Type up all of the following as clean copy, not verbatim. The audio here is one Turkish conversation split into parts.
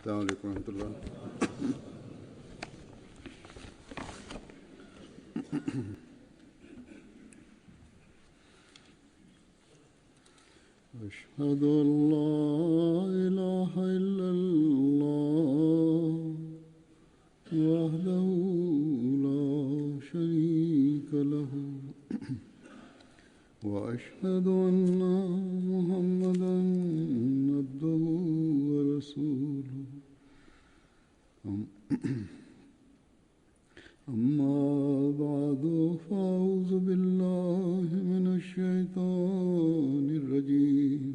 السلام عليكم ورحمة الله. أشهد أن لا إله إلا الله وحده لا شريك له وأشهد أن محمدا عبده ورسوله أما بعد فأعوذ بالله من الشيطان الرجيم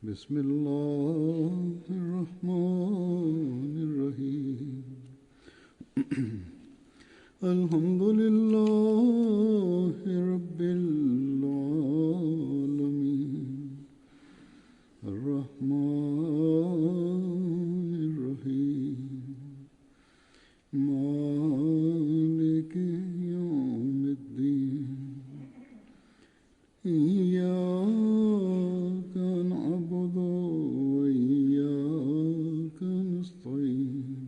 بسم الله الرحمن الرحيم الحمد لله رب العالمين الرحمن الرحيم مالك يوم الدين إياك نعبد وإياك نستعين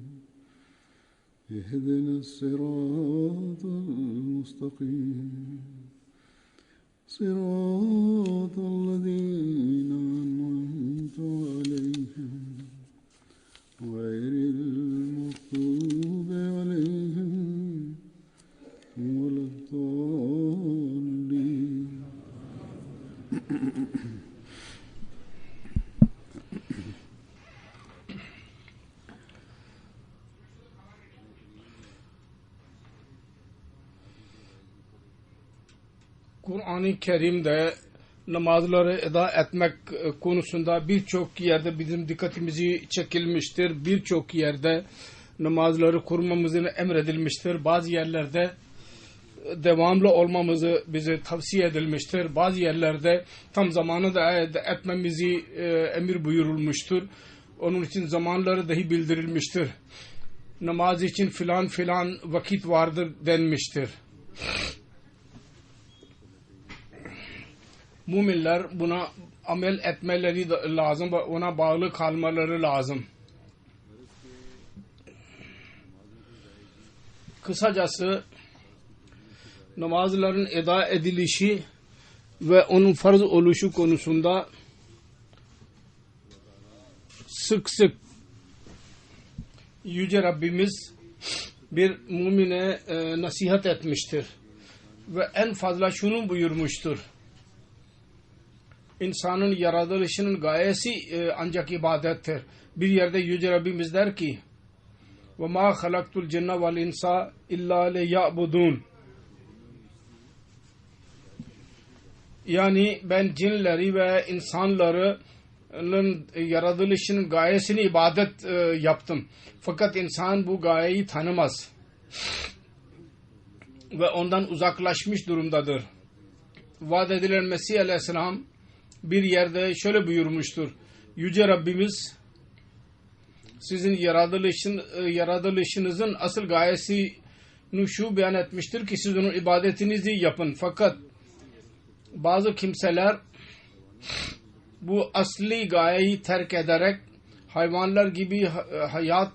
اهدنا الصراط المستقيم صراط الذين أنعمت عليهم غير المغضوب عليهم ولا الضالين. Kur'an-ı Kerim'de namazları eda etmek konusunda birçok yerde bizim dikkatimizi çekilmiştir. Birçok yerde namazları kurmamızın emredilmiştir. Bazı yerlerde devamlı olmamızı bize tavsiye edilmiştir. Bazı yerlerde tam zamanı da etmemizi emir buyurulmuştur. Onun için zamanları dahi bildirilmiştir. Namaz için filan filan vakit vardır denmiştir. Müminler buna amel etmeleri lazım ve ona bağlı kalmaları lazım. Kısacası namazların eda edilişi ve onun farz oluşu konusunda sık sık Yüce Rabbimiz bir mümine nasihat etmiştir. Ve en fazla şunu buyurmuştur. İnsanın yaratılışının gayesi ancak ibadettir. Bir yerde Yüce Rabbimiz der ki وَمَا خَلَقْتُ الْجِنَّ وَالْاِنْسَ اِلَّا لِيَعْبُدُونَ Yani ben cinleri ve insanların yaratılışının gayesini ibadet yaptım. Fakat insan bu gayeyi tanımaz. Ve ondan uzaklaşmış durumdadır. Vaat edilen Mesih Aleyhisselam bir yerde şöyle buyurmuştur. Yüce Rabbimiz sizin yaratılışınızın asıl gayesini şu beyan etmiştir ki siz onun ibadetinizi yapın. Fakat bazı kimseler bu asli gayeyi terk ederek hayvanlar gibi hayat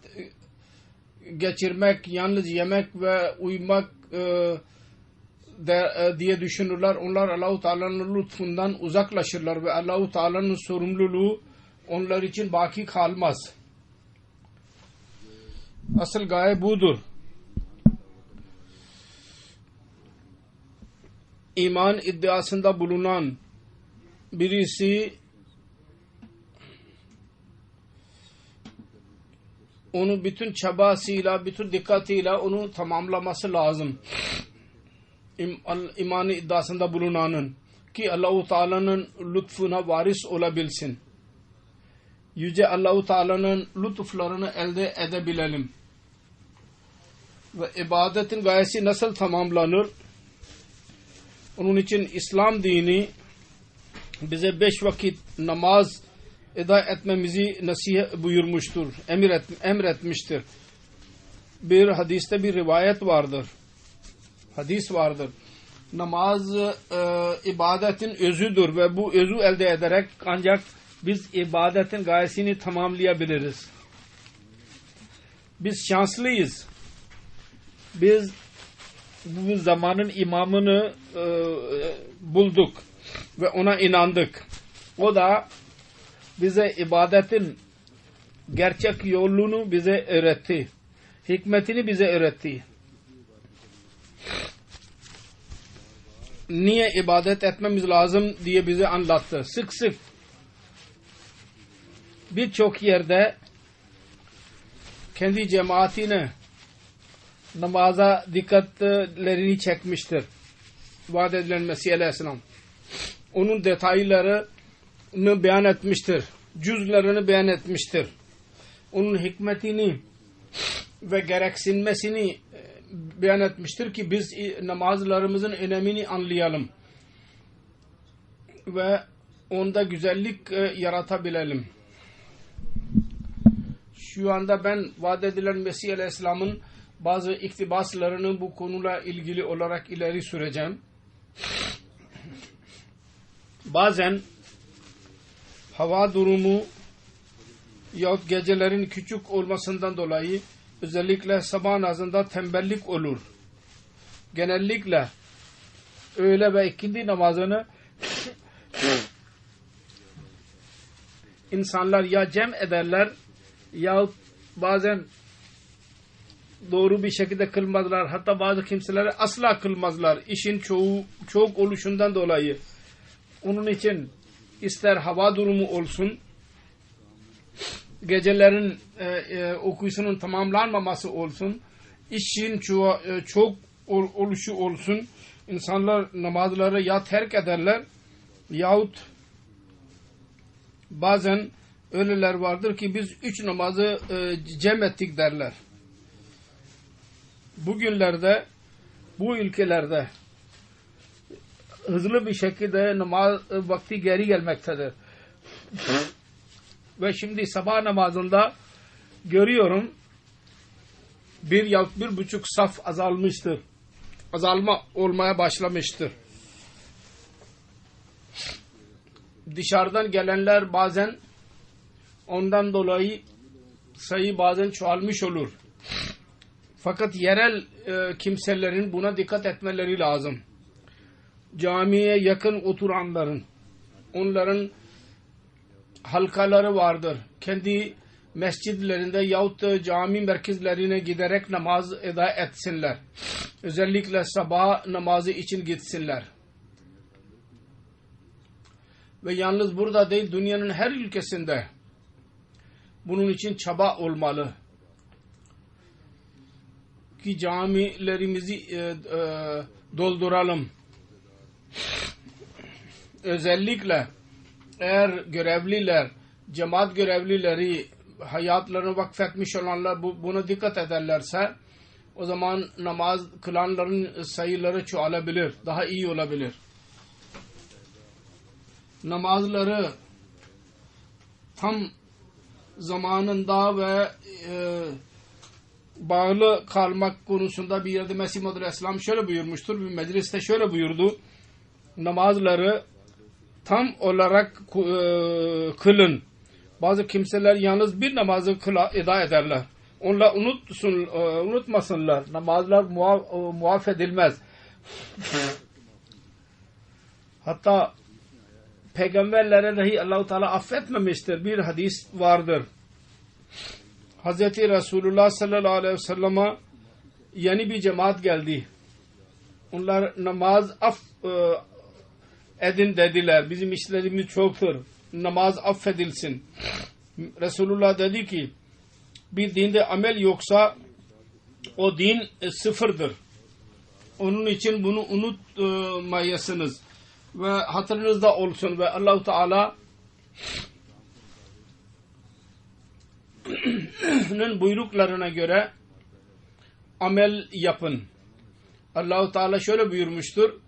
geçirmek, yalnız yemek ve uyumak diye düşünürler. Onlar Allah-u Teala'nın lütfundan uzaklaşırlar ve Allah-u Teala'nın sorumluluğu onlar için baki kalmaz. Asıl gaye budur. İman iddiasında bulunan birisi onu bütün çabasıyla, bütün dikkatiyle onu tamamlaması lazım. İmanı iddiasında bulunanın ki Allah-u Teala'nın lütfuna varis olabilsin. Yüce Allah-u Teala'nın lütuflarını elde edebilelim. Ve ibadetin gayesi nasıl tamamlanır? Onun için İslam dini bize 5 vakit namaz eda etmemizi nasihat buyurmuştur, emretmiştir. Bir hadiste bir rivayet vardır. Hadis vardır. Namaz ibadetin özüdür ve bu özü elde ederek ancak biz ibadetin gayesini tamamlayabiliriz. Biz şanslıyız. Biz bu zamanın imamını bulduk ve ona inandık. O da bize ibadetin gerçek yolunu bize öğretti. Hikmetini bize öğretti. Niye ibadet etmemiz lazım diye bize anlattı. Sık sık birçok yerde kendi cemaatine namaza dikkatlerini çekmiştir. Vaad edilen Mesih Aleyhisselam. Onun detaylarını beyan etmiştir. Cüzlerini beyan etmiştir. Onun hikmetini ve gereksinmesini beyan etmiştir ki biz namazlarımızın önemini anlayalım. Ve onda güzellik yaratabilelim. Şu anda ben vaad edilen Mesih Aleyhisselam'ın bazı iktibaslarını bu konuyla ilgili olarak ileri süreceğim. Bazen hava durumu yahut gecelerin küçük olmasından dolayı özellikle sabah namazında tembellik olur. Genellikle öğle ve ikindi namazını insanlar ya cem ederler yahut bazen doğru bir şekilde kılmazlar. Hatta bazı kimseleri asla kılmazlar. İşin çok oluşundan dolayı. Onun için ister hava durumu olsun, gecelerin uykusunun tamamlanmaması olsun, işin çok oluşu olsun, insanlar namazları ya terk ederler yahut bazen öyleler vardır ki biz 3 namazı cem ettik derler. Bugünlerde bu ülkelerde hızlı bir şekilde namaz vakti geri gelmektedir. Ve şimdi sabah namazında görüyorum 1 yahut 1,5 saf azalmıştır. Azalma olmaya başlamıştır. Dışarıdan gelenler bazen ondan dolayı sayı bazen çoğalmış olur. Fakat yerel kimselerin buna dikkat etmeleri lazım. Camiye yakın oturanların, onların halkaları vardır. Kendi mescidlerinde yahut da cami merkezlerine giderek namaz eda etsinler. Özellikle sabah namazı için gitsinler. Ve yalnız burada değil, dünyanın her ülkesinde bunun için çaba olmalı. Ki camilerimizi dolduralım. Özellikle eğer görevliler, cemaat görevlileri hayatlarını vakfetmiş olanlar buna dikkat ederlerse o zaman namaz kılanların sayıları çoğalabilir, daha iyi olabilir. Namazları tam zamanında ve bağlı kalmak konusunda bir yerde Mesih Muhammed Aleyhisselam şöyle buyurmuştur. Bir mecliste şöyle buyurdu. Namazları tam olarak kılın. Bazı kimseler yalnız bir namazı eda ederler. Onlar unutmasınlar. Namazlar muaf edilmez. Hatta peygamberlere dahi Allah-u Teala affetmemiştir. Bir hadis vardır. Hazreti Resulullah sallallahu aleyhi ve sellem'e yeni bir cemaat geldi. Onlar namaz edin dediler. Bizim işlerimiz çoktur. Namaz affedilsin. Resulullah dedi ki bir dinde amel yoksa o din sıfırdır. Onun için bunu unutmayasınız. Ve hatırınızda olsun ve Allah-u Teala'nın buyruklarına göre amel yapın. Allah-u Teala şöyle buyurmuştur.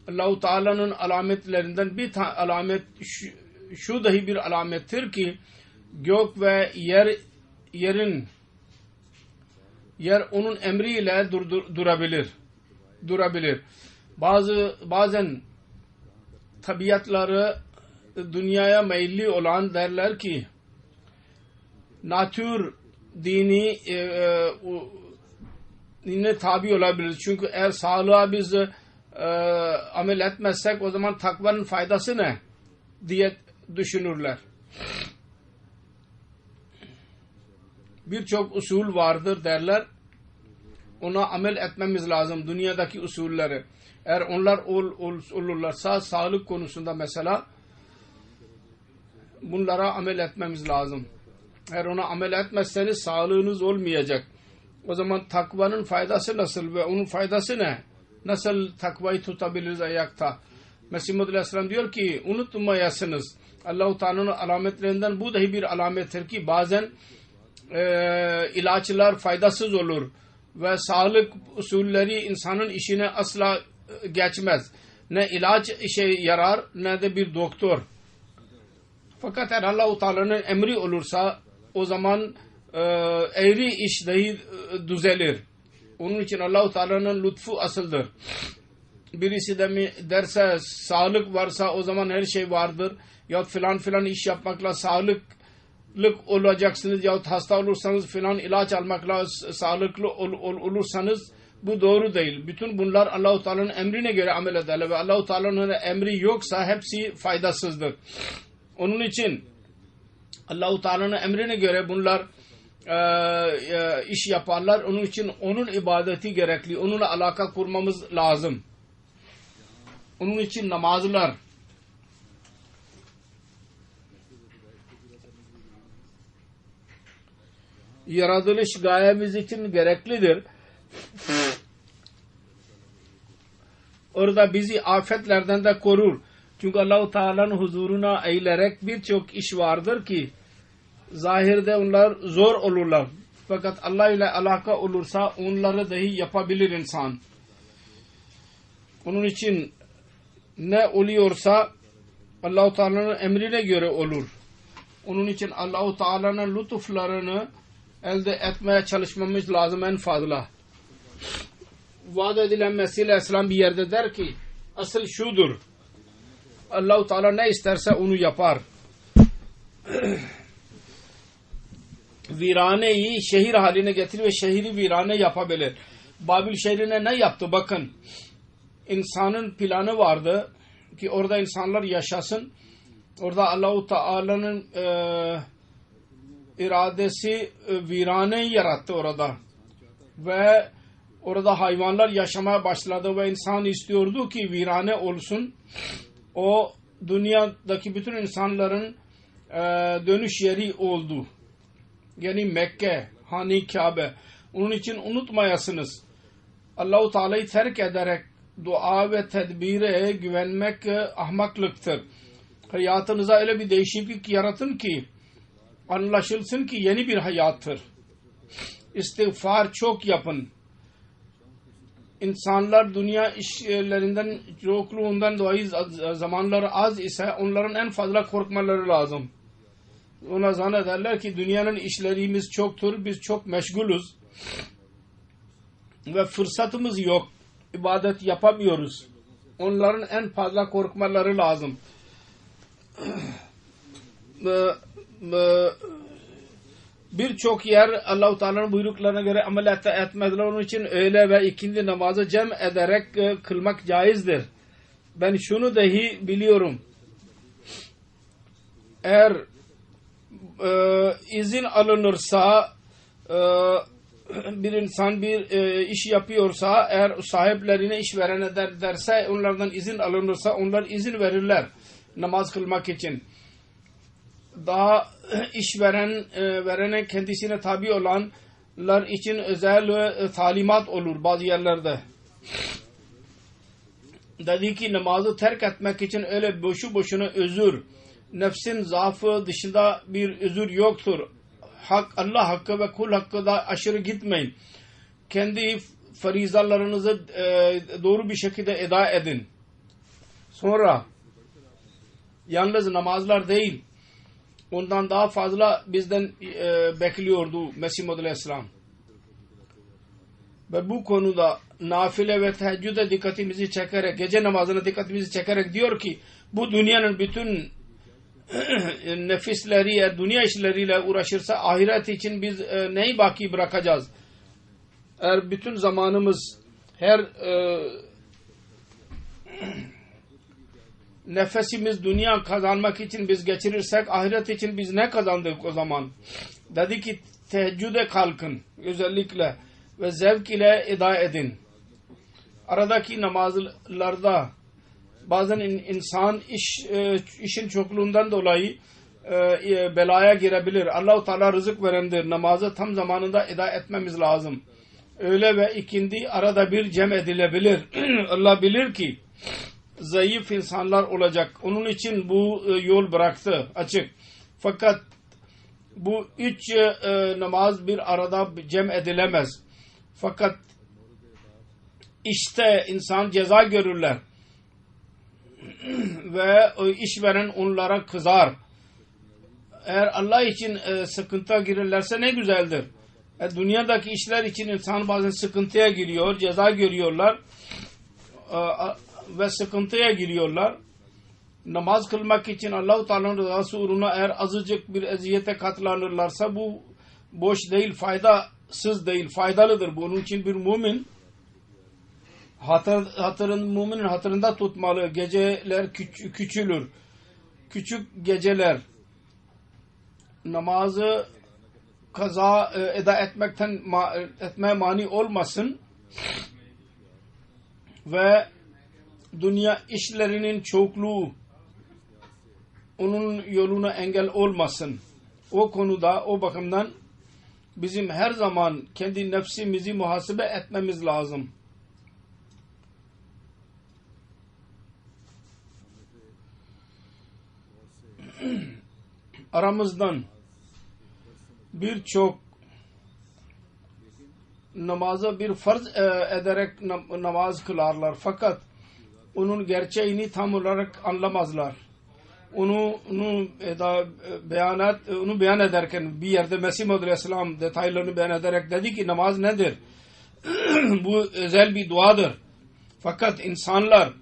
Allah-u Teala'nın alametlerinden bir alamet şu dahi bir alamettir ki gök ve yer onun emriyle durabilir. Bazen tabiatları dünyaya meyilli olan derler ki natür dini dinine tabi olabiliriz. Çünkü eğer sağlığa biz amel etmezsek o zaman takvanın faydası ne diye düşünürler. Birçok usul vardır derler. Ona amel etmemiz lazım. Dünyadaki usulleri. Eğer onlar olurlarsa sağlık konusunda mesela bunlara amel etmemiz lazım. Eğer ona amel etmezseniz sağlığınız olmayacak. O zaman takvanın faydası nasıl ve onun faydası ne? Nasıl takvayı tutabiliriz ayakta? Mesih Muhammed Aleyhisselam diyor ki unutmayasınız. Allah-u Teala'nın alametlerinden bu dahi bir alamettir ki bazen ilaçlar faydasız olur ve sağlık usulleri insanın işine asla geçmez. Ne ilaç işe yarar ne de bir doktor. Fakat eğer Allah-u Teala'nın emri olursa o zaman eğri iş dahi düzelir. Onun için Allah-u Teala'nın lütfu asıldır. Birisi de mi derse sağlık varsa o zaman her şey vardır. Yahut filan filan iş yapmakla sağlıklı olacaksınız yahut hasta olursanız filan ilaç almakla sağlıklı olursanız bu doğru değil. Bütün bunlar Allah-u Teala'nın emrine göre amel ederler ve Allah-u Teala'nın emri yoksa hepsi faydasızdır. Onun için Allah-u Teala'nın emrine göre bunlar iş yaparlar. Onun için onun ibadeti gerekli. Onunla alaka kurmamız lazım. Onun için namazlar yaratılış gayemiz için gereklidir. Orada bizi afetlerden de korur. Çünkü Allah-u Teala'nın huzuruna eğilerek birçok iş vardır ki zahirde onlar zor olurlar. Fakat Allah ile alaka olursa onları dahi yapabilir insan. Onun için ne oluyorsa Allah-u Teala'nın emrine göre olur. Onun için Allah-u Teala'nın lütuflarını elde etmeye çalışmamız lazım en fazla. Vaat edilen Mesih Aleyhisselam bir yerde der ki asıl şudur. Allah-u Teala ne isterse onu yapar. Viraneyi şehir haline getirir ve şehri virane yapabilir. Babil şehrine ne yaptı? Bakın. İnsanın planı vardı ki orada insanlar yaşasın. Orada Allah-u Teala'nın iradesi viraneyi yarattı orada. Ve orada hayvanlar yaşamaya başladı ve insan istiyordu ki virane olsun. O dünyadaki bütün insanların dönüş yeri oldu. Yani Mekke, Hani Kabe. Onun için unutmayasınız. Allah-u Teala'yı terk ederek dua ve tedbire güvenmek ahmaklıktır. Hayatınıza öyle bir değişiklik yaratın ki anlaşılsın ki yeni bir hayattır. İstiğfar çok yapın. İnsanlar dünya işlerinden, yokluğundan dolayı zamanları az ise onların en fazla korkmaları lazım. Ona zannederler ki dünyanın işlerimiz çoktur, biz çok meşgulüz ve fırsatımız yok, ibadet yapamıyoruz. Onların en fazla korkmaları lazım. Birçok yer Allah-u Teala'nın buyruklarına göre amel etmediler. Onun için öğle ve ikindi namazı cem ederek kılmak caizdir. Ben şunu dahi biliyorum. Eğer izin alınırsa bir insan bir iş yapıyorsa eğer sahiplerine işverene derse onlardan izin alınırsa onlar izin verirler namaz kılmak için. Daha verene kendisine tabi olanlar için özel talimat olur bazı yerlerde. Dedi ki namazı terk etmek için öyle boşu boşuna özür, nefsin zaafı dışında bir özür yoktur. Allah hakkı ve kul hakkı da aşırı gitmeyin. Kendi farizalarınızı doğru bir şekilde eda edin. Sonra yalnız namazlar değil, ondan daha fazla bizden bekliyordu Mesih Muhammed Aleyhisselam. Ve bu konuda nafile ve teheccüde dikkatimizi çekerek, gece namazına dikkatimizi çekerek diyor ki bu dünyanın bütün nefisleri, dünya işleriyle uğraşırsa ahiret için biz neyi baki bırakacağız? Eğer bütün zamanımız her nefesimiz dünya kazanmak için biz geçirirsek ahiret için biz ne kazandık o zaman? Dedi ki teheccüde kalkın özellikle ve zevk ile eda edin. Aradaki namazlarda bazen insan işin çokluğundan dolayı belaya girebilir. Allah-u Teala rızık verendir. Namazı tam zamanında eda etmemiz lazım. Öğle ve ikindi arada bir cem edilebilir. Allah bilir ki zayıf insanlar olacak. Onun için bu yol bıraktı açık. Fakat bu 3 namaz bir arada cem edilemez. Fakat işte insan ceza görürler. Ve işveren onlara kızar. Eğer Allah için sıkıntıya girirlerse ne güzeldir. Dünyadaki işler için insan bazen sıkıntıya giriyor, ceza görüyorlar ve sıkıntıya giriyorlar. Namaz kılmak için Allah-u Teala'nın rızası uğruna eğer azıcık bir eziyete katlanırlarsa bu boş değil, faydasız değil, faydalıdır. Bunun için bir mümin müminin hatırında tutmalı. Geceler küçülür. Küçük geceler namazı kaza eda etmeye mani olmasın ve dünya işlerinin çokluğu onun yoluna engel olmasın. O konuda, o bakımdan bizim her zaman kendi nefsimizi muhasebe etmemiz lazım. Aramızdan birçok namaza bir farz ederek namaz kılarlar. Fakat onun gerçeğini tam olarak anlamazlar. Onu beyan ederken bir yerde Mesih Muhammed Aleyhisselam detaylarını beyan ederek dedi ki namaz nedir? Bu özel bir duadır. Fakat insanlar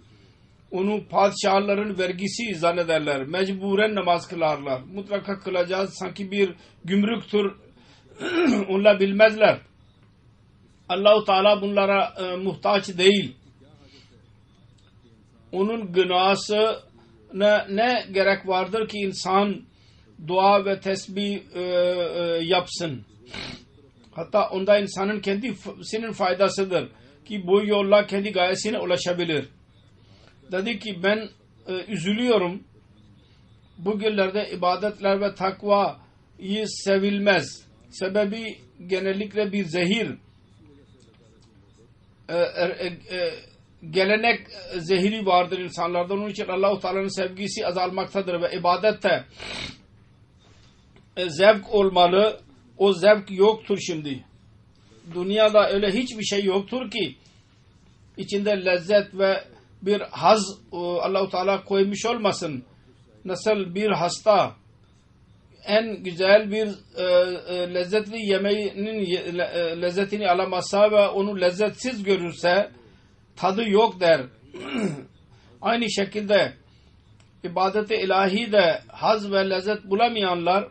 onu padişahların vergisi zannederler. Mecburen namaz kılarlar. Mutlaka kılacağız. Sanki bir gümrüktür. Onlar bilmezler. Allah-u Teala bunlara muhtaç değil. Onun gınası ne gerek vardır ki insan dua ve tesbih yapsın. Hatta onda insanın kendisinin faydasıdır. Ki bu yolla kendi gayesine ulaşabilir. Dedi ki ben üzülüyorum. Bugünlerde ibadetler ve takvayı sevilmez. Sebebi genellikle bir zehir. Gelenek zehiri vardır insanlarda. Onun için Allah-u Teala'nın sevgisi azalmaktadır ve ibadette zevk olmalı. O zevk yoktur şimdi. Dünyada öyle hiçbir şey yoktur ki içinde lezzet ve bir haz Allah-u Teala koymuş olmasın. Nasıl bir hasta en güzel bir lezzetli yemeğinin lezzetini alamazsa ve onu lezzetsiz görürse tadı yok der. Aynı şekilde ibadet-i ilahi de haz ve lezzet bulamayanlar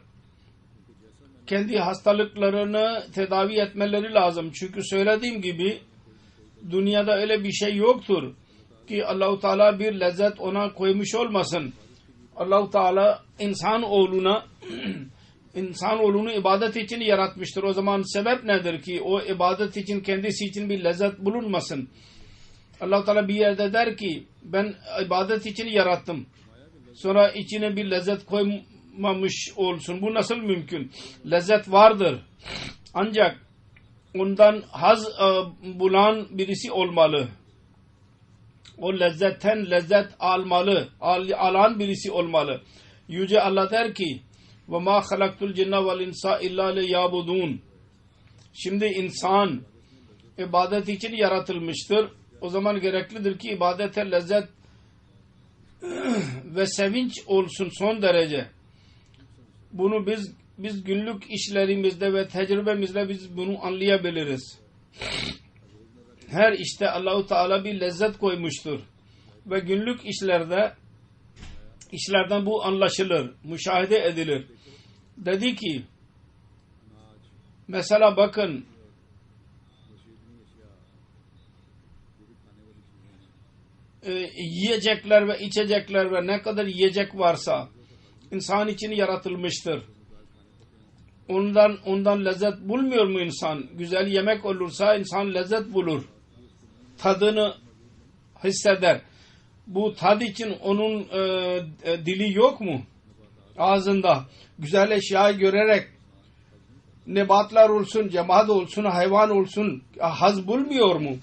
kendi hastalıklarını tedavi etmeleri lazım. Çünkü söylediğim gibi dünyada öyle bir şey yoktur ki Allah-u Teala bir lezzet ona koymuş olmasın. Allah-u Teala insanoğlunu ibadet için yaratmıştır. O zaman sebep nedir ki o ibadet için kendisi için bir lezzet bulunmasın? Allah-u Teala bir yerde der ki ben ibadet için yarattım. Sonra içine bir lezzet koymamış olsun. Bu nasıl mümkün? Lezzet vardır. Ancak ondan haz bulan birisi olmalı. O lezzetten lezzet alan birisi olmalı. Yüce Allah der ki وَمَا خَلَقْتُ الْجِنَّ وَالْاِنْسَا اِلَّا لِيَعْبُدُونَ. Şimdi insan ibadet için yaratılmıştır. O zaman gereklidir ki ibadete lezzet ve sevinç olsun son derece. Bunu biz günlük işlerimizde ve tecrübemizle biz bunu anlayabiliriz. Her işte Allah-u Teala bir lezzet koymuştur. Ve günlük işlerde işlerden bu anlaşılır, müşahede edilir. Dedi ki mesela bakın yiyecekler ve içecekler ve ne kadar yiyecek varsa insan için yaratılmıştır. Ondan lezzet bulmuyor mu insan? Güzel yemek olursa insan lezzet bulur. Tadını hisseder. Bu tad için onun dili yok mu? Ağzında. Güzel eşyayı görerek nebatlar olsun, cemaat olsun, hayvan olsun haz bulmuyor mu?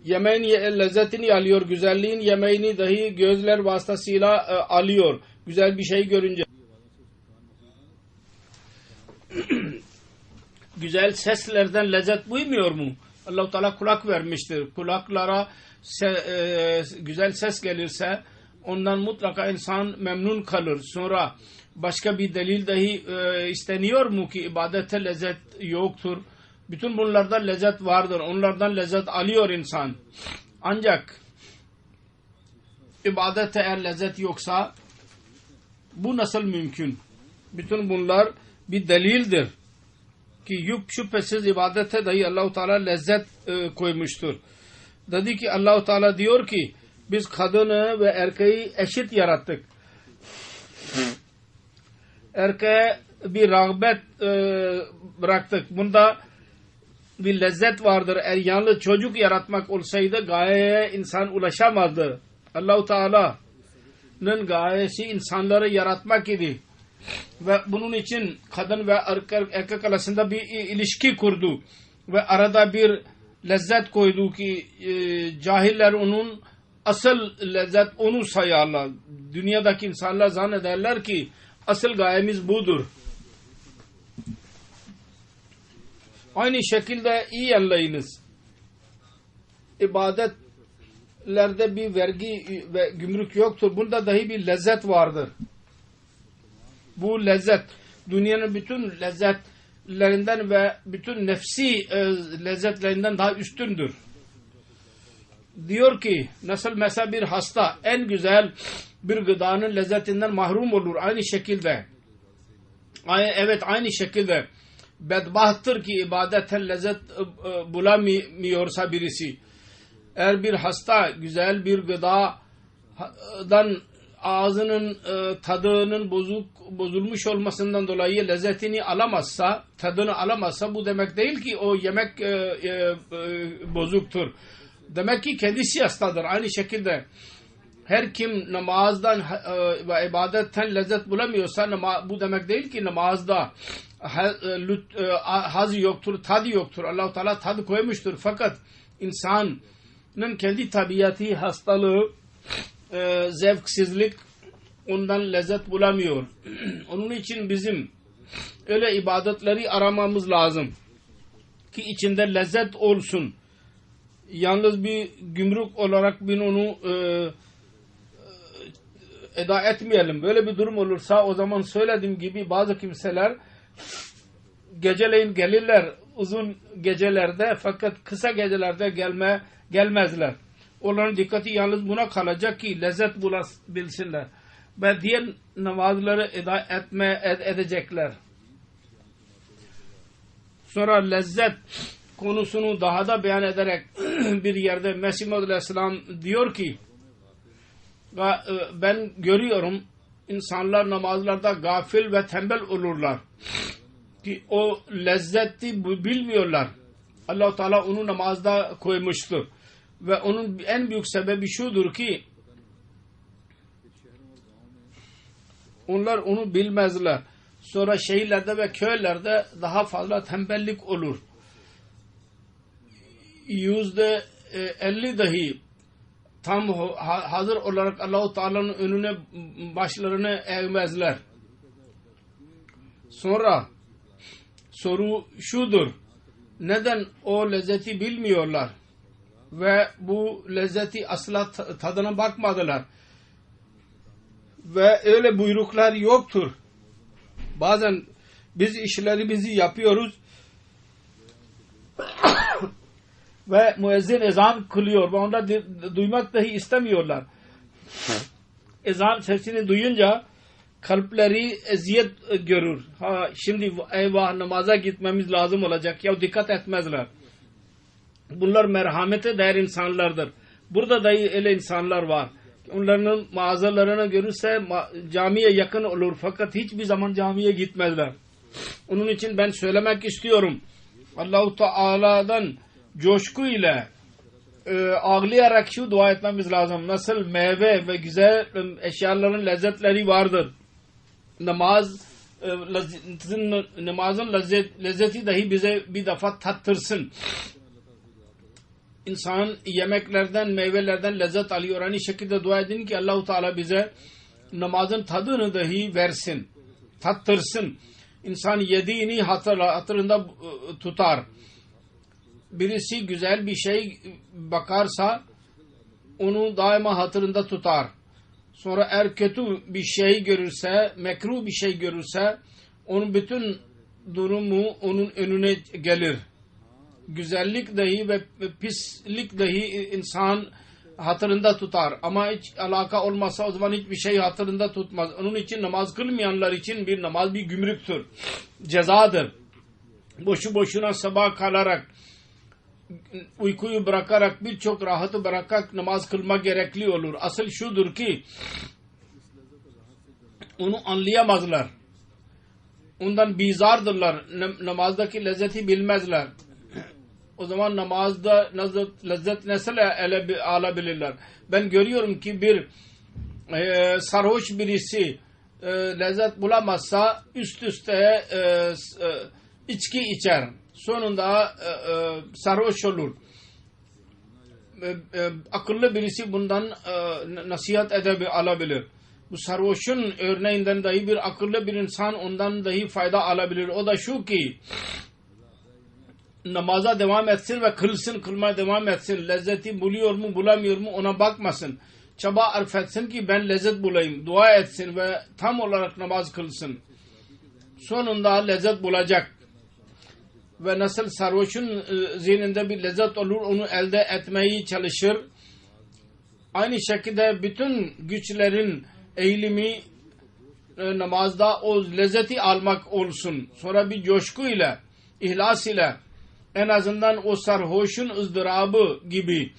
Yemeğin lezzetini alıyor, güzelliğin yemeğini dahi gözler vasıtasıyla alıyor. Güzel bir şey görünce. Güzel seslerden lezzet duymuyor mu? Allah-u Teala kulak vermiştir. Kulaklara güzel ses gelirse ondan mutlaka insan memnun kalır. Sonra başka bir delil dahi isteniyor mu ki ibadete lezzet yoktur? Bütün bunlarda lezzet vardır. Onlardan lezzet alıyor insan. Ancak ibadete eğer lezzet yoksa bu nasıl mümkün? Bütün bunlar bir delildir ki şüphesiz ibadete dahi Allah-u Teala lezzet koymuştur. Dedi ki Allah-u Teala diyor ki biz kadını ve erkeği eşit yarattık. Erkeğe bir rağbet bıraktık. Bunda bir lezzet vardır. Eğer yalnız çocuk yaratmak olsaydı gayeye insan ulaşamazdı. Allah-u Teala'nın gayesi insanları yaratmak idi. Ve bunun için kadın ve erkek arasında bir ilişki kurdu. Ve arada bir lezzet koydu ki cahiller onun asıl lezzet onu sayarlar. Dünyadaki insanlar zannederler ki asıl gayemiz budur. Aynı şekilde iyi anlayınız. İbadetlerde bir vergi ve gümrük yoktur. Bunda dahi bir lezzet vardır. Bu lezzet dünyanın bütün lezzetlerinden ve bütün nefsi lezzetlerinden daha üstündür. Diyor ki nasıl mesela bir hasta en güzel bir gıdanın lezzetinden mahrum olur. Aynı şekilde aynı şekilde bedbahttır ki ibadetten lezzet bulamıyorsa birisi. Eğer bir hasta güzel bir gıdadan ağzının tadının bozulmuş olmasından dolayı lezzetini alamazsa, tadını alamazsa bu demek değil ki o yemek bozuktur. Demek ki kendisi hastadır. Aynı şekilde her kim namazdan ve ibadetten lezzet bulamıyorsa bu demek değil ki namazda haz yoktur, tadı yoktur. Allah-u Teala tadı koymuştur. Fakat insanın kendi tabiatı, hastalığı, zevksizlik ondan lezzet bulamıyor. Onun için bizim öyle ibadetleri aramamız lazım ki içinde lezzet olsun. Yalnız bir gümrük olarak onu eda etmeyelim. Böyle bir durum olursa o zaman söylediğim gibi bazı kimseler geceleyin gelirler uzun gecelerde fakat kısa gecelerde gelmezler. Onların dikkati yalnız buna kalacak ki lezzet bulabilsinler. Ve diğer namazları eda edecekler. Sonra lezzet konusunu daha da beyan ederek bir yerde Mesih Maud Aleyhisselam diyor ki ben görüyorum insanlar namazlarda gafil ve tembel olurlar ki o lezzeti bilmiyorlar. Allah-u Teala onu namazda koymuştur. Ve onun en büyük sebebi şudur ki onlar onu bilmezler. Sonra şehirlerde ve köylerde daha fazla tembellik olur. %50 dahi tam hazır olarak Allah-u Teala'nın önüne başlarını eğmezler. Sonra soru şudur. Neden o lezzeti bilmiyorlar? Ve bu lezzeti asla tadına bakmadılar. Ve öyle buyruklar yoktur. Bazen biz işlerimizi yapıyoruz ve müezzin ezan kılıyor ve onda duymak dahi istemiyorlar. ezan sesini duyunca kalpleri eziyet görür. Ha şimdi eyvah namaza gitmemiz lazım olacak. Ya dikkat etmezler. Bunlar merhamete değer insanlardır. Burada da öyle insanlar var. Onların mağazalarını görürse camiye yakın olur. Fakat hiçbir zaman camiye gitmezler. Onun için ben söylemek istiyorum. Allah-u Teala'dan coşku ile ağlayarak şu dua etmemiz lazım. Nasıl meyve ve güzel eşyaların lezzetleri vardır. Namazın lezzeti dahi bize bir defa tattırsın. İnsan yemeklerden, meyvelerden lezzet alıyor. Aynı şekilde dua edin ki Allah-u Teala bize namazın tadını dahi versin. Tattırsın. İnsan yediğini hatırında tutar. Birisi güzel bir şey bakarsa onu daima hatırında tutar. Sonra eğer kötü bir şey görürse, mekruh bir şey görürse onun bütün durumu onun önüne gelir. Güzellik dahi ve pislik dahi insan hatırında tutar. Ama hiç alaka olmasa o zaman hiçbir şey hatırında tutmaz. Onun için namaz kılmayanlar için bir namaz bir gümrüktür. Cezadır. Boşu boşuna sabah kalarak, uykuyu bırakarak, birçok rahatı bırakarak namaz kılma gerekli olur. Asıl şudur ki onu anlayamazlar. Ondan bizardırlar. Namazdaki lezzeti bilmezler. O zaman namazda lezzet nasıl alabilirler? Ben görüyorum ki bir sarhoş birisi lezzet bulamazsa üst üste içki içer. Sonunda sarhoş olur. Akıllı birisi bundan nasihat alabilir. Bu sarhoşun örneğinden dahi bir akıllı bir insan ondan dahi fayda alabilir. O da şu ki namaza devam etsin ve kılsın, kılmaya devam etsin. Lezzeti buluyor mu, bulamıyor mu ona bakmasın. Çaba arf etsin ki ben lezzet bulayım. Dua etsin ve tam olarak namaz kılsın. Sonunda lezzet bulacak. Ve nasıl sarhoşun zihninde bir lezzet olur, onu elde etmeyi çalışır. Aynı şekilde bütün güçlerin eğilimi namazda o lezzeti almak olsun. Sonra bir coşku ile, ihlas ile en azından o sarhoşun ızdırabı gibi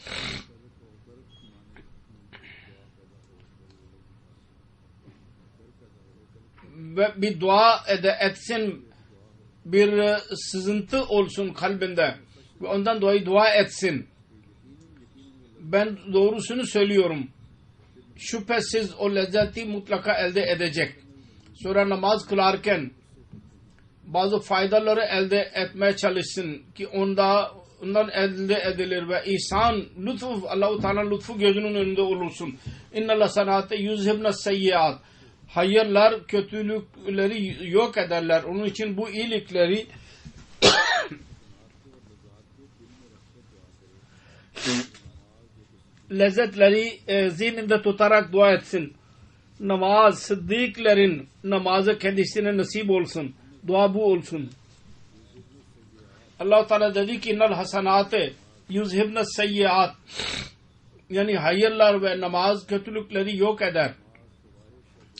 ve bir dua etsin, bir sızıntı olsun kalbinde ve ondan dolayı dua etsin. Ben doğrusunu söylüyorum. Şüphesiz o lezzeti mutlaka elde edecek. Sonra namaz kılarken bazı faydaları elde etmeye çalışsın ki ondan elde edilir ve ihsan, lütuf, Allah-u Teala lütfu gözünün önünde olursun. İnnallâh sanâte yüzhibne seyyiat. Hayırlar kötülükleri yok ederler. Onun için bu iyilikleri lezzetleri zihninde tutarak dua etsin. Namaz, sıddıkların namazı kendisine nasip olsun. Dua bu olsun. Allah-u Teala dedi ki innal hasanate yuzhibne seyyiat. Yani hayırlar ve namaz kötülükleri yok eder.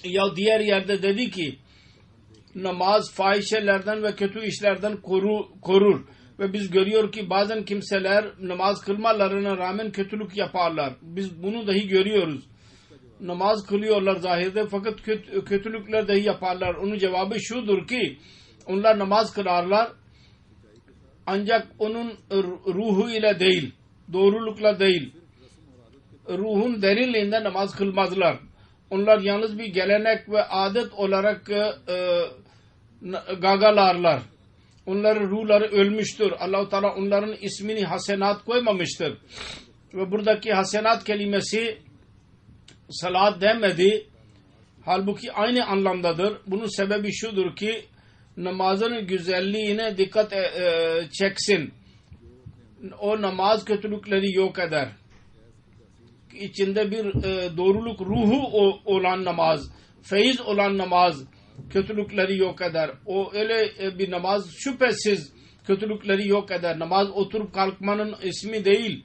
Ya diğer yerde dedi ki namaz fahişelerden ve kötü işlerden korur. Ve biz görüyor ki bazen kimseler namaz kılmalarına rağmen kötülük yaparlar. Biz bunu dahi görüyoruz. Namaz kılıyorlar zahirde fakat kötülükler dahi yaparlar. Onun cevabı şudur ki onlar namaz kılarlar ancak onun ruhu ile değil, doğrulukla değil, ruhun derinliğinde namaz kılmazlar. Onlar yalnız bir gelenek ve adet olarak gagalarlar. Onların ruhları ölmüştür. Allah-u Teala onların ismini hasenat koymamıştır. Ve buradaki hasenat kelimesi salat demedi. Halbuki aynı anlamdadır. Bunun sebebi şudur ki namazın güzelliğine dikkat çeksin. O namaz kötülükleri yok eder. İçinde bir doğruluk ruhu olan namaz, feyiz olan namaz kötülükleri yok eder. O öyle bir namaz şüphesiz kötülükleri yok eder. Namaz oturup kalkmanın ismi değil.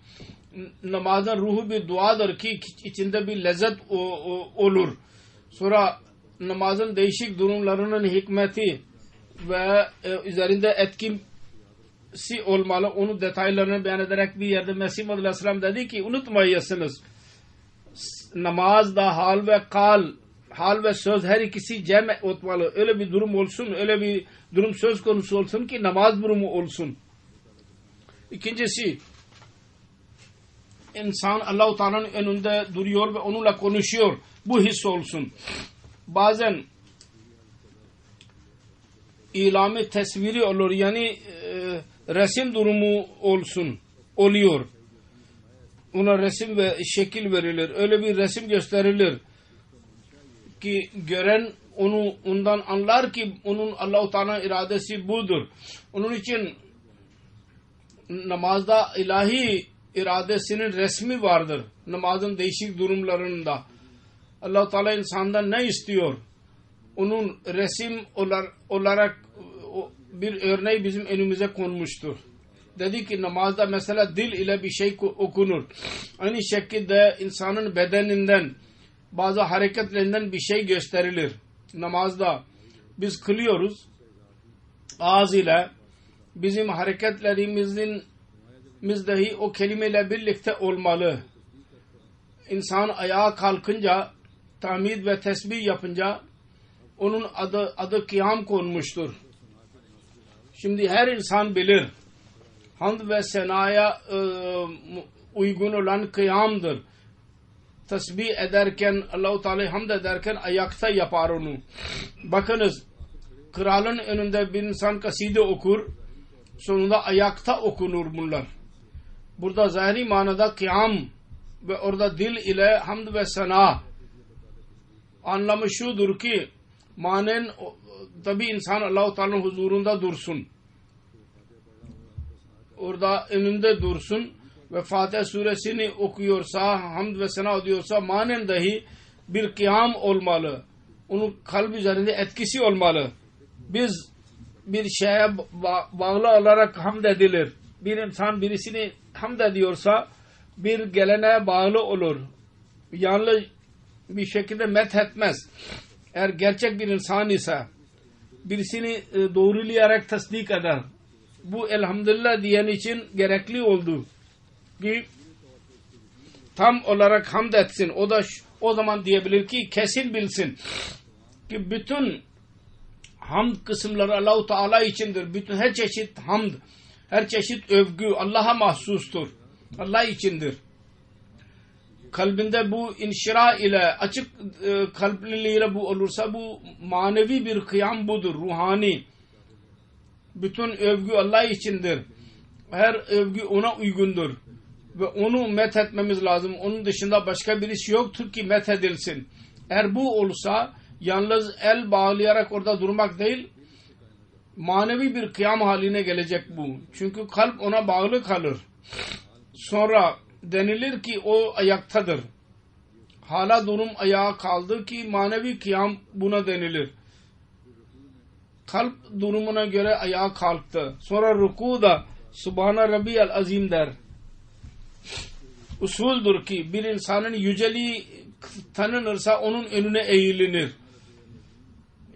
namazın ruhu bir duadır ki içinde bir lezzet olur. Sonra namazın değişik durumlarının hikmeti ve üzerinde etkisi olmalı. Onun detaylarını beyan ederek bir yerde Mesih Muhammed Aleyhisselam dedi ki unutmayasınız. Namazda hal ve söz her ikisi cem olmalı. Öyle bir durum olsun, öyle bir durum söz konusu olsun ki namaz durumu olsun. İkincisi, insan Allah-u Teala'nın önünde duruyor ve onunla konuşuyor. Bu his olsun. Bazen ilami tesviri olur, yani resim durumu oluyor. Ona resim ve şekil verilir. Öyle bir resim gösterilir ki gören ondan anlar ki onun Allah-u Teala'nın iradesi budur. Onun için namazda ilahi iradesinin resmi vardır. Namazın değişik durumlarında Allah-u Teala insandan ne istiyor? Onun resim olarak bir örneği bizim önümüze konmuştur. Dedi ki namazda mesela dil ile bir şey okunur. Aynı şekilde insanın bedeninden bazı hareketlerinden bir şey gösterilir. Namazda biz kılıyoruz. Ağız ile bizim hareketlerimizin dahi o kelimeyle birlikte olmalı. İnsan ayağa kalkınca tahmid ve tesbih yapınca onun adı kıyam konmuştur. Şimdi her insan bilir. Hamd ve senaya uygun olan kıyamdır. Tesbih ederken, Allah-u Teala'yı hamd ederken ayakta yapar onu. Bakınız, kralın önünde bir insan kaside okur, sonunda ayakta okunur bunlar. Burada zahiri manada kıyam ve orada dil ile hamd ve sena anlamı şudur ki manen tabi insan Allah-u Teala'nın huzurunda dursun. Orada önünde dursun ve Fatiha suresini okuyorsa, hamd ve sena ediyorsa manen dahi bir kıyam olmalı. Onun kalbi üzerinde etkisi olmalı. Biz bir şeye bağlı olarak hamd edilir. Bir insan birisini hamd ediyorsa bir geleneğe bağlı olur. Yanlış bir şekilde methetmez. Eğer gerçek bir insan ise birisini doğrulayarak tasdik eder. Bu elhamdülillah diyen için gerekli oldu ki tam olarak hamd etsin. O da o zaman diyebilir ki kesin bilsin ki bütün hamd kısımları Allah-u Teala içindir. Bütün her çeşit hamd, her çeşit övgü Allah'a mahsustur. Allah içindir. Kalbinde bu inşira ile, açık kalpliliğiyle bu olursa bu manevi bir kıyam budur, ruhani. Bütün övgü Allah içindir. Her övgü ona uygundur. Ve onu methetmemiz lazım. Onun dışında başka birisi yoktur ki methedilsin. Eğer bu olsa yalnız el bağlayarak orada durmak değil, manevi bir kıyam haline gelecek bu. Çünkü kalp ona bağlı kalır. Sonra denilir ki o ayaktadır. Hala durum ayağa kaldı ki manevi kıyam buna denilir. Kalp durumuna göre ayağa kalktı. Sonra rükuda Subhane Rabbiyal Azim der. Usuldür ki bir insanın yüceliği tanınırsa onun önüne eğilinir.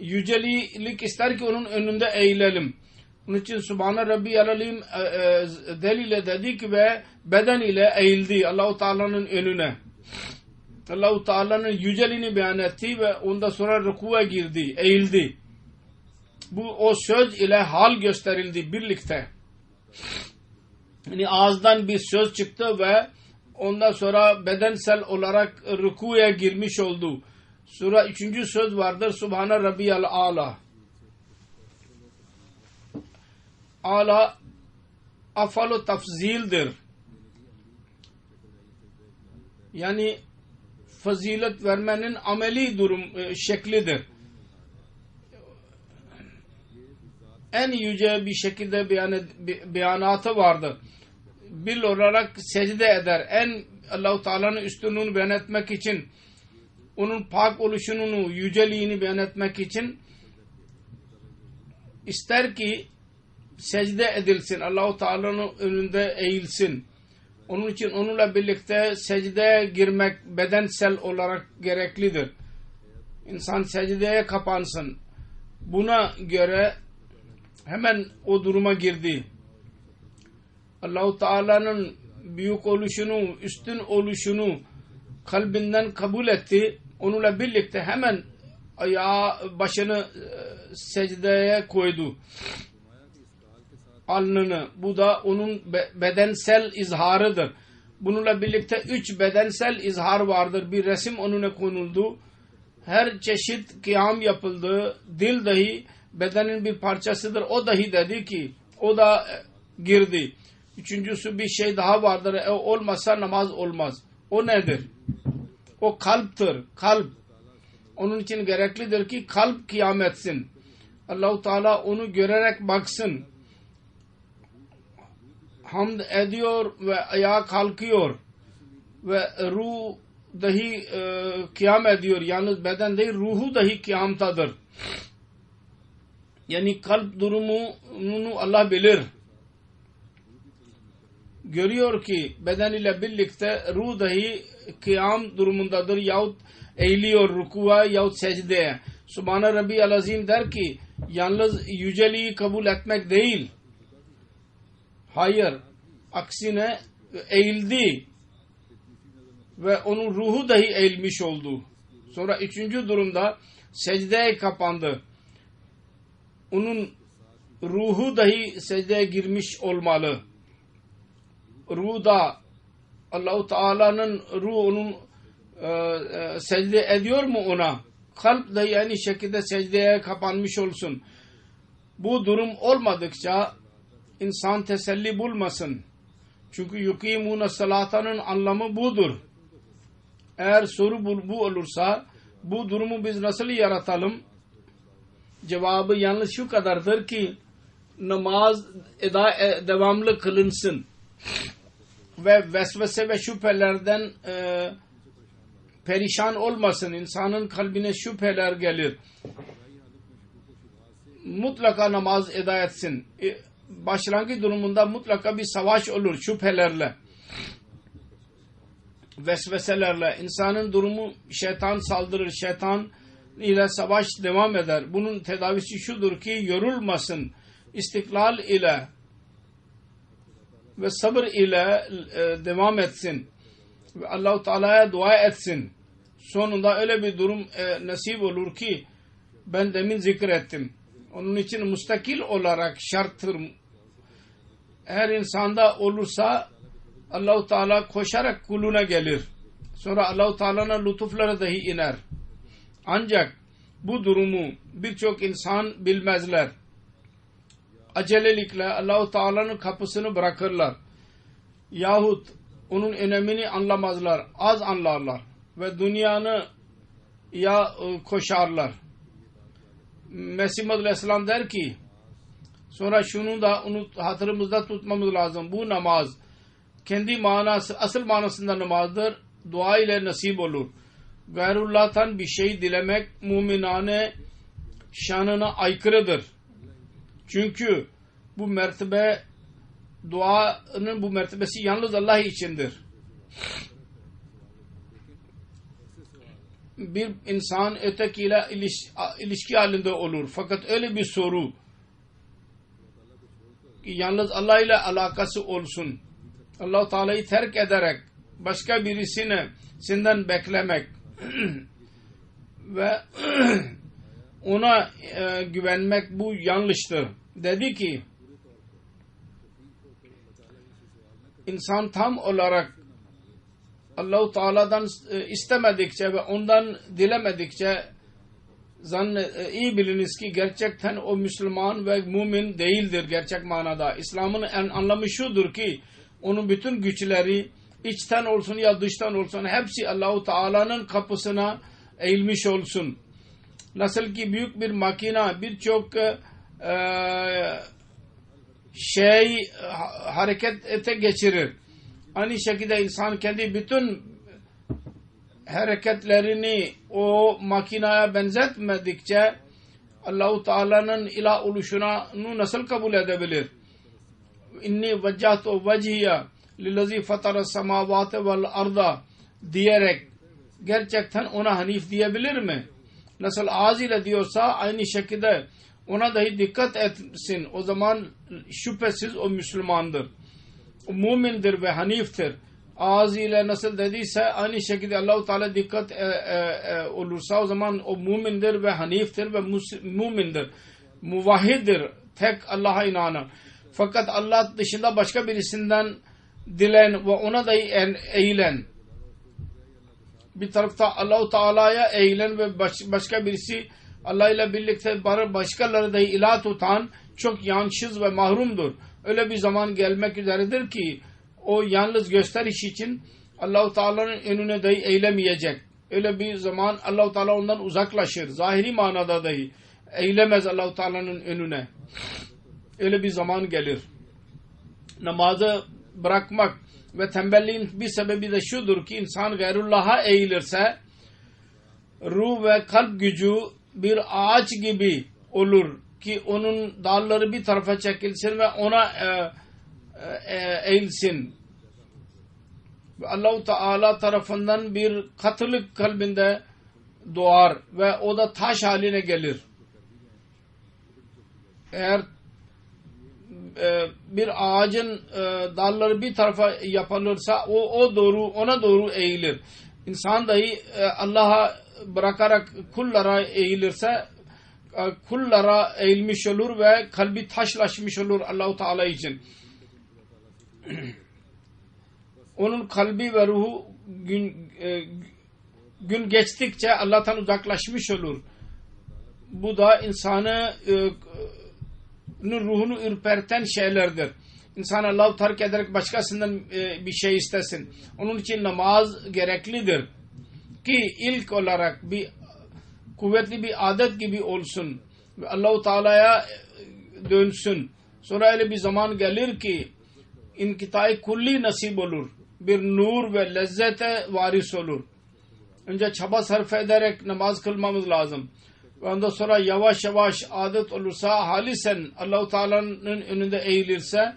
Yücelik ister ki onun önünde eğilelim. Onun için Subhane Rabbiyal Azim del ile dedik ve beden ile eğildi Allah-u Teala'nın önüne. Allah-u Teala'nın yüceliğini beyan etti ve ondan sonra rükuya girdi, eğildi. Bu o söz ile hal gösterildi birlikte. Yani ağızdan bir söz çıktı ve ondan sonra bedensel olarak rükuya girmiş oldu. Sonra üçüncü söz vardır. Subhane Rabbiyal A'la. A'la afalu tafzildir. Yani fazilet vermenin ameli şeklidir. En yüce bir şekilde beyanatı vardır. Bil olarak secde eder. En Allah-u Teala'nın üstünlüğünü beyan etmek için, onun pak oluşunu, yüceliğini beyan etmek için ister ki secde edilsin. Allah-u Teala'nın önünde eğilsin. Onun için onunla birlikte secdeye girmek bedensel olarak gereklidir. İnsan secdeye kapansın. Buna göre hemen o duruma girdi. Allah-u Teala'nın büyük oluşunu, üstün oluşunu kalbinden kabul etti. Onunla birlikte hemen başını secdeye koydu. Alnını. Bu da onun bedensel izharıdır. Bununla birlikte 3 bedensel izhar vardır. Bir resim önüne konuldu. Her çeşit kıyam yapıldı. Dil dahi bedenin bir parçasıdır. O dahi dedi ki o da girdi. Üçüncüsü bir şey daha vardır. Olmazsa namaz olmaz. O nedir? O kalptir. Kalp. Onun için gereklidir ki kalp kıyam etsin. Allah-u Teala onu görerek baksın. Hamd ediyor ve ayağa kalkıyor. Ve ruh dahi kıyam ediyor. Yalnız beden değil, ruhu dahi kıyamtadır. Yani kalp durumunu Allah bilir. Görüyor ki beden ile birlikte ruh dahi kıyam durumundadır yahut eğiliyor rukuğa yahut secdeye. Subhane Rabbiyal Azim der ki yalnız yüceliği kabul etmek değil. Hayır. Aksine eğildi. Ve onun ruhu dahi eğilmiş oldu. Sonra 3. durumda secdeye kapandı. Onun ruhu dahi secdeye girmiş olmalı. Ruh da Allah-u Teala'nın ruhu onun secde ediyor mu ona? Kalp dahi aynı şekilde secdeye kapanmış olsun. Bu durum olmadıkça insan teselli bulmasın. Çünkü yukimuna salatanın anlamı budur. Eğer soru bu olursa bu durumu biz nasıl yaratalım? Cevabı yalnız şu kadardır ki namaz devamlı kılınsın. Ve vesvese ve şüphelerden perişan olmasın. İnsanın kalbine şüpheler gelir. Mutlaka namaz eda etsin. Başlangıç durumunda mutlaka bir savaş olur şüphelerle. Vesveselerle. İnsanın durumu şeytan saldırır. Şeytan ile savaş devam eder. Bunun tedavisi şudur ki yorulmasın. İstiklal ile ve sabır ile devam etsin. Ve Allah-u Teala'ya dua etsin. Sonunda öyle bir durum nasip olur ki ben demin zikrettim. Onun için müstakil olarak şarttır. Her insanda olursa Allah-u Teala koşarak kuluna gelir. Sonra Allah-u Teala'nın lütufları dahi iner. Ancak bu durumu birçok insan bilmezler. Acelelikle Allah-u Teala'nın kapısını bırakırlar. Yahut onun önemini anlamazlar. Az anlarlar. Ve dünyanı koşarlar. Mesih Aleyhisselam der ki sonra şunu da hatırımızda tutmamız lazım. Bu namaz kendi manası, asıl manasında namazdır. Dua ile nasip olur. Gayrullah'tan bir şey dilemek müminane şanına aykırıdır. Çünkü bu mertebe duanın bu mertebesi yalnız Allah içindir. Bir insan ötekiyle ilişki halinde olur. Fakat öyle bir soru ki yalnız Allah ile alakası olsun. Allah-u Teala'yı terk ederek başka birisini senden beklemek ve ona güvenmek bu yanlıştır. Dedi ki insan tam olarak Allah-u Teala'dan istemedikçe ve ondan dilemedikçe iyi biliniz ki gerçekten o Müslüman ve mümin değildir gerçek manada. İslam'ın en anlamı şudur ki onun bütün güçleri içten olsun ya dıştan olsun hepsi Allah-u Teala'nın kapısına eğilmiş olsun. Nasıl ki büyük bir makina birçok harekete geçirir. Aynı şekilde insan kendi bütün hareketlerini o makinaya benzetmedikçe Allah-u Teala'nın ilah oluşunu nasıl kabul edebilir? İnni vecehtu vecihiye lillazi fatara semavate vel arda diyerek gerçekten ona Hanif diyebilir mi? Nasıl ağzıyla diyorsa aynı şekilde ona dahi dikkat etsin. O zaman şüphesiz o Müslümandır. O mümindir ve Haniftir. Ağzıyla nasıl dediyse aynı şekilde Allah-u Teala dikkat olursa o zaman o mümindir ve Haniftir ve mümindir. Muvahhidir. Tek Allah'a inanan. Fakat Allah dışında başka birisinden dilen ve ona da eğilen. Bir tarafta Allah-u Teala'ya eğilen ve başka birisi Allah ile birlikte başkaları da ilah tutan çok yanlışız ve mahrumdur. Öyle bir zaman gelmek üzeredir ki o yalnız gösteriş için Allah-u Teala'nın önüne dahi eğilemeyecek. Öyle bir zaman Allah-u Teala ondan uzaklaşır. Zahiri manada dahi eğilemez Allah-u Teala'nın önüne. Öyle bir zaman gelir. Namazı bırakmak ve tembelliğin bir sebebi de şudur ki insan gayrullah'a eğilirse ruh ve kalp gücü bir ağaç gibi olur ki onun dalları bir tarafa çekilsin ve ona eğilsin. Allah-u Teala tarafından bir katılık kalbinde doğar ve o da taş haline gelir. Eğer bir ağacın dalları bir tarafa yapılırsa ona doğru eğilir. İnsan dahi Allah'a bırakarak kullara eğilirse kullara eğilmiş olur ve kalbi taşlaşmış olur Allah-u Teala için. Onun kalbi ve ruhu gün geçtikçe Allah'tan uzaklaşmış olur. Bu da insanı ruhunu ürperten şeylerdir. İnsan Allah'ı terk ederek başkasından bir şey istesin. Onun için namaz gereklidir. Ki ilk olarak bir kuvvetli bir adet gibi olsun. Ve Allah-u Teala'ya dönsün. Sonra öyle bir zaman gelir ki inkıtayı kulli nasip olur. Bir nur ve lezzete varis olur. Önce çaba sarf ederek namaz kılmamız lazım. Ve ondan sonra yavaş yavaş adet olursa halisen Allah-u Teala'nın önünde eğilirse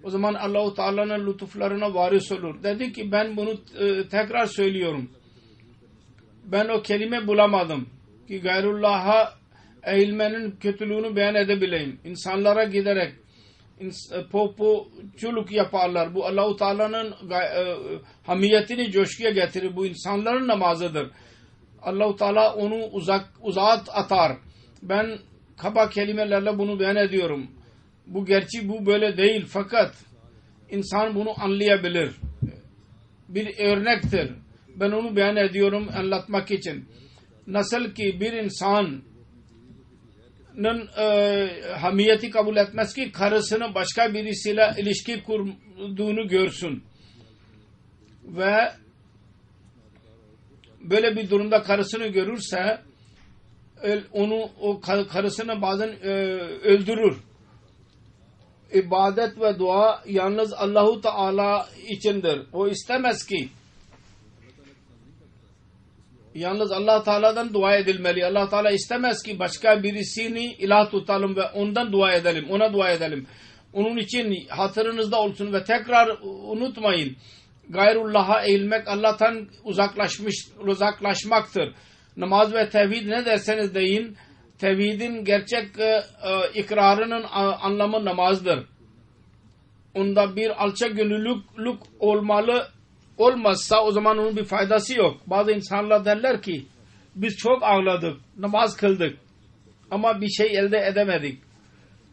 o zaman Allah-u Teala'nın lütuflarına varis olur. Dedi ki ben bunu tekrar söylüyorum. Ben o kelime bulamadım ki gayrullah'a eğilmenin kötülüğünü beyan edebileyim. İnsanlara giderek popoculuk yaparlar. Bu Allah-u Teala'nın hamiyetini coşkuya getirir. Bu insanların namazıdır. Allah-u Teala onu uzağa atar. Ben kaba kelimelerle bunu beyan ediyorum. Bu gerçi bu böyle değil fakat insan bunu anlayabilir. Bir örnektir. Ben onu beyan ediyorum anlatmak için. Nasıl ki bir insanın hamiyeti kabul etmez ki karısını başka birisiyle ilişki kurduğunu görsün. Ve böyle bir durumda karısını görürse o karısını bazen öldürür. İbadet ve dua yalnız Allah-u Teala içindir. O istemez ki yalnız Allah Teala'dan dua edilmeli. Allah Teala istemez ki başka birisini ilah tutalım ve ondan dua edelim. Ona dua edelim. Onun için hatırınızda olsun ve tekrar unutmayın. Gayrullah'a eğilmek Allah'tan uzaklaşmaktır. Namaz ve tevhid ne derseniz deyin, tevhidin gerçek ikrarının anlamı namazdır. Onda bir alçak gönüllülük olmazsa o zaman onun bir faydası yok. Bazı insanlar derler ki biz çok ağladık, namaz kıldık ama bir şey elde edemedik.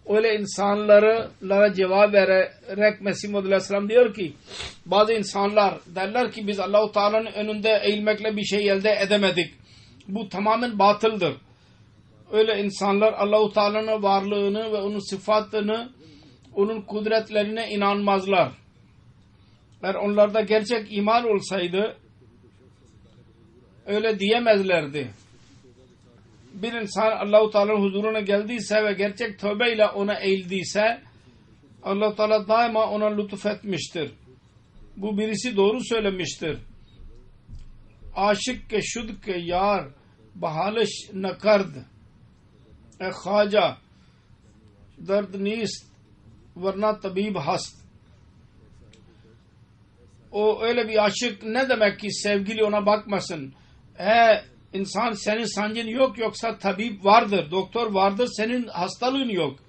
Öyle insanlara cevap vererek Mesih Muhammed Aleyhisselam diyor ki bazı insanlar derler ki biz Allah-u Teala'nın önünde eğilmekle bir şey elde edemedik. Bu tamamen batıldır. Öyle insanlar Allah-u Teala'nın varlığını ve onun sıfatını, onun kudretlerine inanmazlar. Eğer onlarda gerçek iman olsaydı öyle diyemezlerdi. Bir insan Allah-u Teala'nın huzuruna geldiyse ve gerçek tövbeyle ona eğildiyse Allah-u Teala daima ona lütfetmiştir. Bu birisi doğru söylemiştir. Aşık ke şud ke yar bahaliş nakard khaca dard nist varna tabib hast. o öyle bir aşık ne demek ki sevgili ona bakmasın. İnsan senin sancın yok, yoksa tabip vardır, doktor vardır, senin hastalığın yok.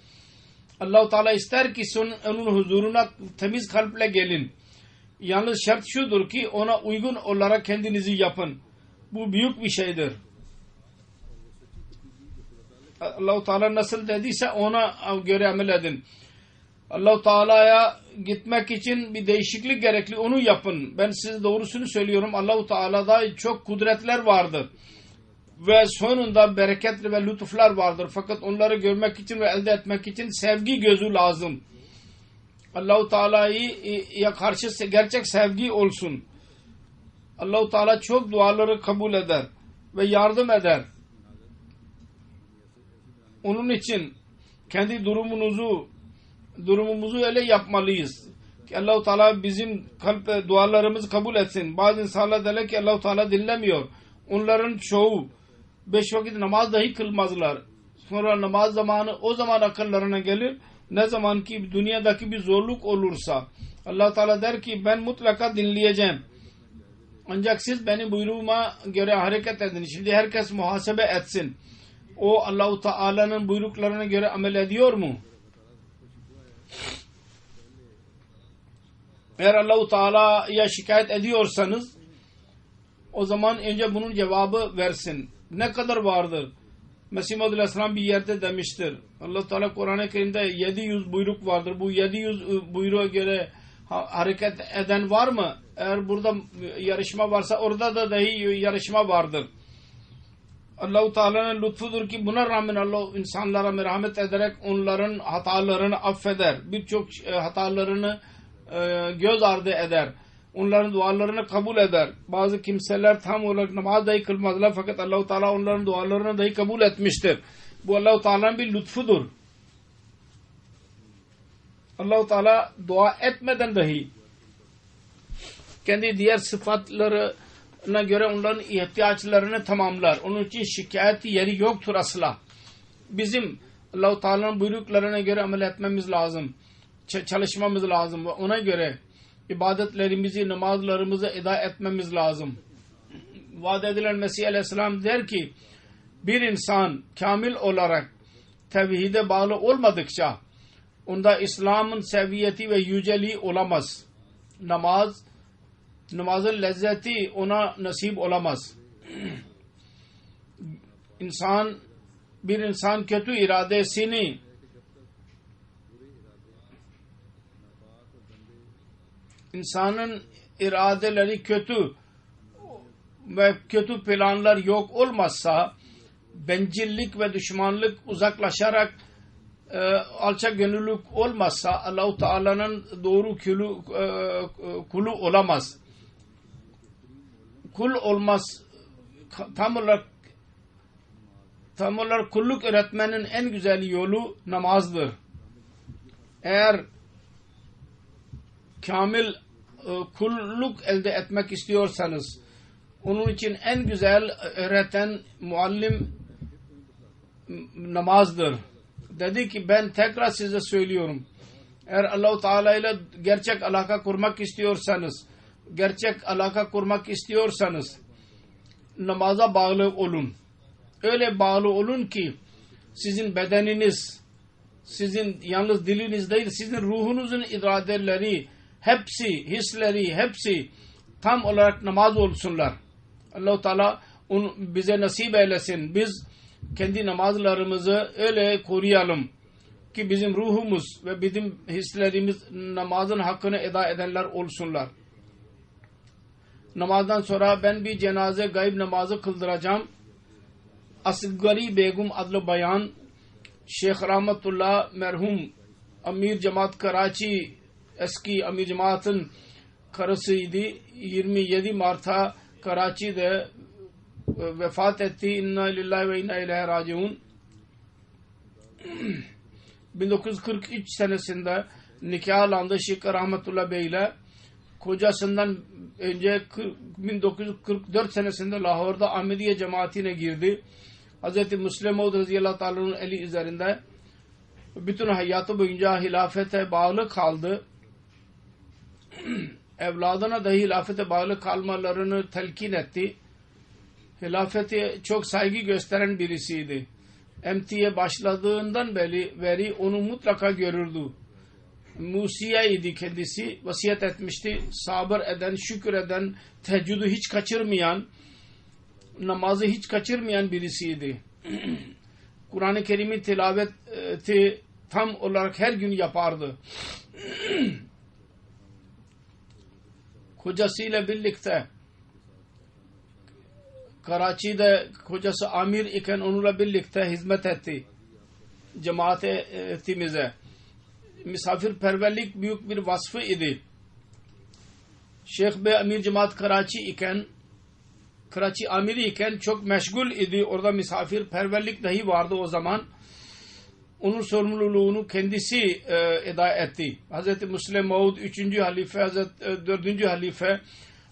Allah-u Teala ister ki onun huzuruna temiz kalple gelin. Yalnız şart şudur ki ona uygun olarak kendinizi yapın. Bu büyük bir şeydir. Allah-u Teala nasıl dediyse ona göre amel edin. Allah-u Teala'ya gitmek için bir değişiklik gerekli, onu yapın. Ben size doğrusunu söylüyorum. Allah-u Teala'da çok kudretler vardır. Ve sonunda bereketli ve lütuflar vardır. Fakat onları görmek için ve elde etmek için sevgi gözü lazım. Allah-u Teala'ya karşı gerçek sevgi olsun. Allah-u Teala çok duaları kabul eder ve yardım eder. Onun için kendi durumumuzu öyle yapmalıyız ki Allah-u Teala bizim dualarımızı kabul etsin. Bazı insanlar derler ki Allah-u Teala dinlemiyor. Onların çoğu 5 vakit namaz dahi kılmazlar. Sonra namaz zamanı o zaman akıllarına gelir. Ne zaman ki dünyadaki bir zorluk olursa Allah-u Teala der ki ben mutlaka dinleyeceğim. Ancak siz benim buyruğuma göre hareket edin. Şimdi herkes muhasebe etsin. O Allah-u Teala'nın buyruklarına göre amel ediyor mu? Eğer Allah-u Teala'ya şikayet ediyorsanız o zaman önce bunun cevabı versin. Ne kadar vardır? Mesih Maud Aleyhisselam bir yerde demiştir. Allah-u Teala Kur'an-ı Kerim'de 700 buyruk vardır. Bu 700 buyruğa göre hareket eden var mı? Eğer burada yarışma varsa orada da dahi yarışma vardır. Allah-u Teala'nın lütfudur ki buna rağmen Allah insanlara merhamet ederek onların hatalarını affeder. Birçok hatalarını göz ardı eder. Onların dualarını kabul eder. Bazı kimseler tam olarak namaz dahi kılmazlar fakat Allah-u Teala onların dualarını dahi kabul etmiştir. Bu Allah-u Teala'nın bir lütfudur. Allah-u Teala dua etmeden dahi kendi diğer sıfatlarına göre onların ihtiyaçlarını tamamlar. Onun için şikayet yeri yoktur asla. Bizim Allah-u Teala'nın buyruklarına göre amel etmemiz lazım. Çalışmamız lazım ve ona göre ibadetlerimizi, namazlarımızı eda etmemiz lazım. Vaat edilen Mesih Aleyhisselam der ki bir insan kamil olarak tevhide bağlı olmadıkça onda İslam'ın seviyeti ve yüceliği olamaz. Namazın lezzeti ona nasip olamaz. Bir insan kötü iradesini insanın iradeleri kötü ve kötü planlar yok olmazsa bencillik ve düşmanlık uzaklaşarak alçak gönüllülük olmazsa Allah-u Teala'nın doğru kulu olamaz. Kul olmaz. Tam olarak kulluk öğretmenin en güzel yolu namazdır. Eğer kamil kulluk elde etmek istiyorsanız onun için en güzel öğreten muallim namazdır. Dedi ki ben tekrar size söylüyorum. Eğer Allah-u Teala ile gerçek alaka kurmak istiyorsanız namaza bağlı olun. Öyle bağlı olun ki sizin bedeniniz, sizin yalnız diliniz değil, sizin ruhunuzun iradeleri, hisleri hepsi tam olarak namaz olsunlar. Allah-u Teala bize nasip eylesin. Biz kendi namazlarımızı öyle koruyalım ki bizim ruhumuz ve bizim hislerimiz namazın hakkını eda edenler olsunlar. Namazdan sonra ben bir cenaze gayb namazı kıldıracağım. Asgari Begum adlı bayan Şeyh Rahmetullah merhum Amir Cemaat Karachi eski Amir Cemaat'ın karısıydı. 27 Mart'ta Karachi'de vefat etti. İnna lillahi ve inna ileyhi raciun. 1943 senesinde nikahlandı Şeyh Rahmetullah Bey ile. Kocasından önce 1944 senesinde Lahor'da Ahmediye cemaatine girdi. Hz. Müslim Maud radıyallahu ta'ala'nın eli üzerinde bütün hayatı boyunca hilafete bağlı kaldı. evladına dahi hilafete bağlı kalmalarını telkin etti. Hilafete çok saygı gösteren birisiydi. MT'ye başladığından beri onu mutlaka görürdü. Musiye idi kendisi, vasiyet etmişti. Sabır eden, şükür eden, teheccüdü hiç kaçırmayan, namazı hiç kaçırmayan birisiydi. Kur'an-ı Kerim'in tilaveti tam olarak her gün yapardı. Kocasıyla birlikte Karachi'de kocası amir iken onunla birlikte hizmet etti cemaatimize. Misafirperverlik büyük bir vasfı idi. Şeyh Bey Amir Cemaat Karachi amiri iken çok meşgul idi. Orada misafirperverlik dahi vardı o zaman. Onun sorumluluğunu kendisi eda etti. Hz. Müslim Maud 3. halife, Hz. 4. halife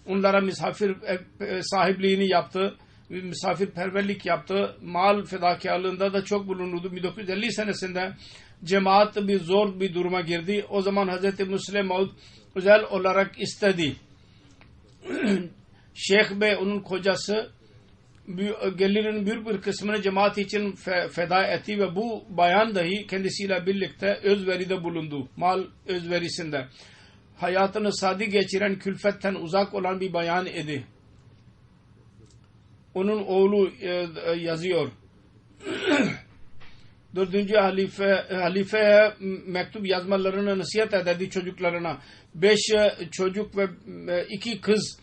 onlara misafir sahipliğini yaptı. Misafirperverlik yaptı. Mal fedakarlığında da çok bulunurdu. 1950 senesinde cemaat zor bir duruma girdi. O zaman Hz. Müslim Maud özel olarak istedi. Şeyh Bey onun kocası gelirin büyük bir kısmını cemaat için feda etti ve bu bayan dahi kendisiyle birlikte özveride bulundu. Mal özverisinde. Hayatını sadi geçiren, külfetten uzak olan bir bayan idi. Onun oğlu yazıyor. 4. halifeye mektup yazmalarını nasihat ederdi çocuklarına. 5 çocuk ve 2 kız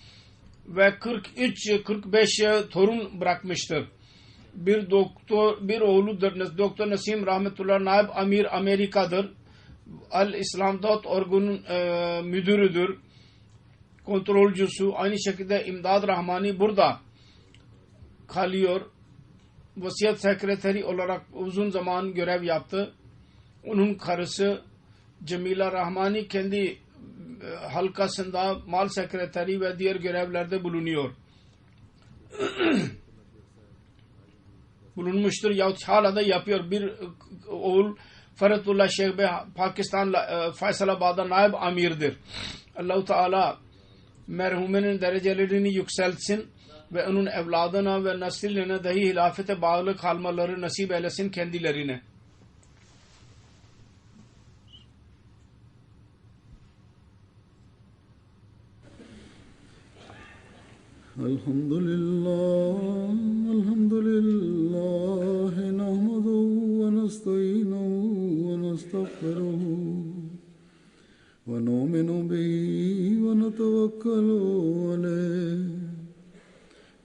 ve 43-45 torun bırakmıştır. Bir oğludur. Doktor Nasim Rahmetullah Naib Amir Amerika'dır. Al-İslam.org'un müdürüdür. Kontrolcüsü. Aynı şekilde İmdad Rahmani burada kalıyor. Vasiyet sekreteri olarak uzun zaman görev yaptı. Onun karısı Cemila Rahmani kendi halkasında mal sekreteri ve diğer görevlerde bulunuyor. Bulunmuştur yahut hala da yapıyor. Bir oğul Feritullah Şeyh Bey Pakistan Faysalabad'da naib amirdir. Allah-u Teala merhumenin derecelerini yükseltsin ve onun evladına ve nesillerine dahi hilafete bağlı kalmaları nasip eylesin kendilerine. Elhamdülillah nahmeduhu ve nestainuhu ve nestağfiruhu ve nu'minu bihi ve netevekkalu aleyh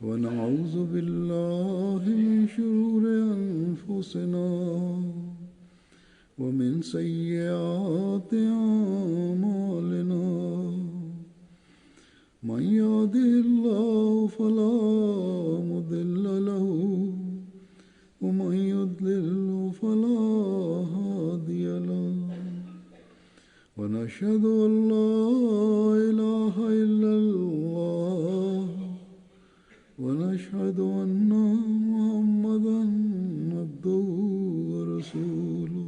ve na'udzu billahi min şururi enfusina ve min seyyiati a'malina. من يهده الله فلا مضل له ومن يضلل فلا هادي له ونشهد أن لا إله إلا الله ونشهد أن محمدا عبده ورسوله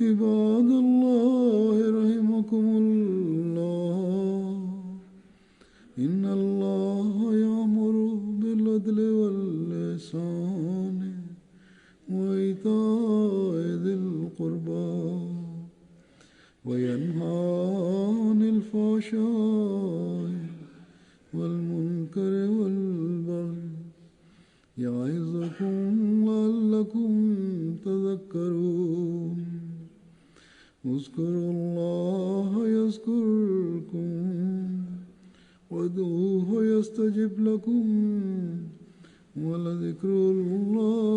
عباد الله رحمكم الله إن الله يأمر بالعدل والإحسان وإيتاء ذي القربى وينهى عن الفحشاء والمنكر والبغي يعظكم لعلكم تذكرون اذكروا الله يذكركم وادعوه يستجب لكم ولذكر الله